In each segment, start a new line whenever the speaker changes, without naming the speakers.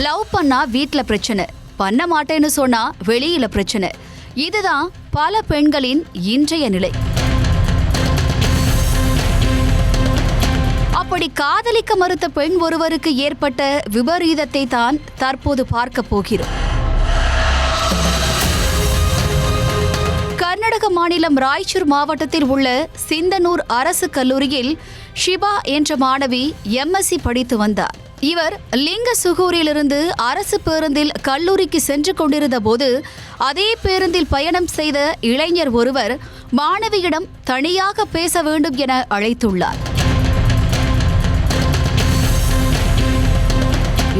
Love பண்ணா வீட்ல பிரச்சனை, பண்ண மாட்டேன்னு சொன்னா வெளியில பிரச்சனை. இதுதான் பல பெண்களின் இன்றைய நிலை. அப்படி காதலிக்க மறுத்த பெண் ஒருவருக்கு ஏற்பட்ட விபரீதத்தை தான் தற்போது பார்க்க போகிறோம். கர்நாடக மாநிலம் ராய்ச்சூர் மாவட்டத்தில் உள்ள சிந்தனூர் அரசு கல்லூரியில் ஷிபா என்ற மாணவி MSc படித்து வந்தார். இவர் லிங்கசுகூரிலிருந்து அரசு பேருந்தில் கல்லூரிக்கு சென்று கொண்டிருந்த போது அதே பேருந்தில் பயணம் செய்த இளைஞர் ஒருவர் மாணவியிடம் தனியாக பேச வேண்டும் என அழைத்துள்ளார்.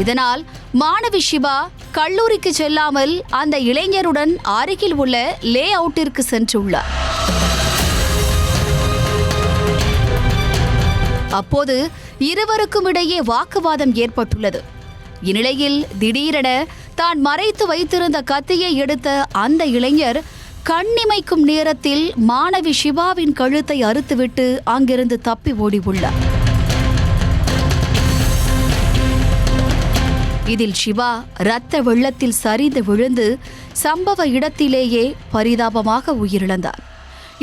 இதனால் மாணவி ஷிபா கல்லூரிக்கு செல்லாமல் அந்த இளைஞருடன் அருகில் உள்ள லே அவுட்டிற்கு சென்றுள்ளார். அப்போது இருவருக்கும் இடையே வாக்குவாதம் ஏற்பட்டுள்ளது. இந்நிலையில் திடீரென தான் மறைத்து வைத்திருந்த கத்தியை எடுத்த அந்த இளைஞர் கண்ணிமைக்கும் நேரத்தில் மாணவி ஷிபாவின் கழுத்தை அறுத்துவிட்டு அங்கிருந்து தப்பி ஓடி உள்ளார். இதில் ஷிபா இரத்த வெள்ளத்தில் சரிந்து விழுந்து சம்பவ இடத்திலேயே பரிதாபமாக உயிரிழந்தார்.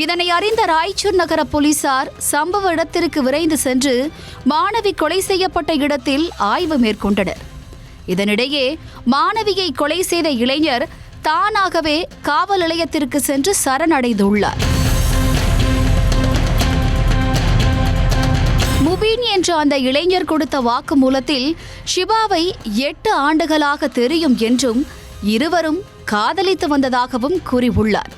இதனை அறிந்த ராய்ச்சூர் நகர போலீசார் சம்பவ இடத்திற்கு விரைந்து சென்று மாணவி கொலை செய்யப்பட்ட இடத்தில் ஆய்வு மேற்கொண்டனர். இதனிடையே மாணவியை கொலை செய்த இளைஞர் தானாகவே காவல் நிலையத்திற்கு சென்று சரணடைந்துள்ளார். முபீன் என்ற அந்த இளைஞர் கொடுத்த வாக்குமூலத்தில் ஷிபாவை 8 ஆண்டுகளாக தெரியும் என்றும் இருவரும் காதலித்து வந்ததாகவும் கூறியுள்ளார்.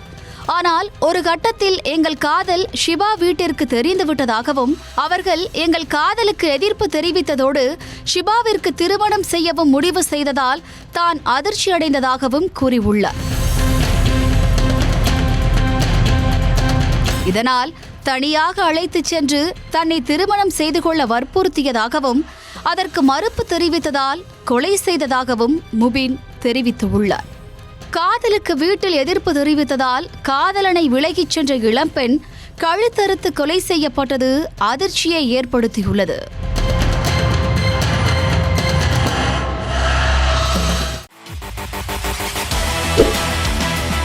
ஆனால் ஒரு கட்டத்தில் எங்கள் காதல் ஷிபா வீட்டிற்கு தெரிந்துவிட்டதாகவும் அவர்கள் எங்கள் காதலுக்கு எதிர்ப்பு தெரிவித்ததோடு ஷிபாவிற்கு திருமணம் செய்யவும் முடிவு செய்ததால் தான் அதிர்ச்சியடைந்ததாகவும் கூறியுள்ளார். இதனால் தனியாக அழைத்துச் சென்று தன்னை திருமணம் செய்து கொள்ள வற்புறுத்தியதாகவும் அதற்கு மறுப்பு தெரிவித்ததால் கொலை செய்ததாகவும் முபீன் தெரிவித்துள்ளார். காதலுக்கு வீட்டில் எதிர்ப்பு தெரிவித்ததால் காதலனை விலகிச் சென்ற இளம்பெண் கழுத்தறுத்து கொலை செய்யப்பட்டது அதிர்ச்சியை ஏற்படுத்தியுள்ளது.